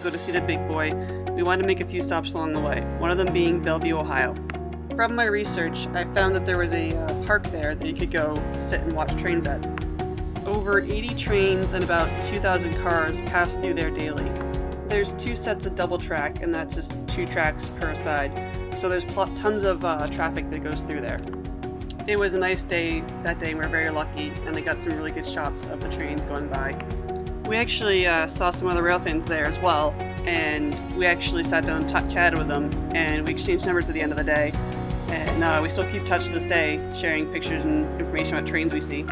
go to see the big boy, we wanted to make a few stops along the way, one of them being Bellevue, Ohio. From my research, I found that there was a park there that you could go sit and watch trains at. Over 80 trains and about 2,000 cars pass through there daily. There's 2 sets of double track, and that's just 2 tracks per side, so there's tons of traffic that goes through there. It was a nice day that day, and we're very lucky, and I got some really good shots of the trains going by. We actually saw some other rail fans there as well, and we actually sat down and chatted with them, and we exchanged numbers at the end of the day, and we still keep in touch to this day, sharing pictures and information about trains we see.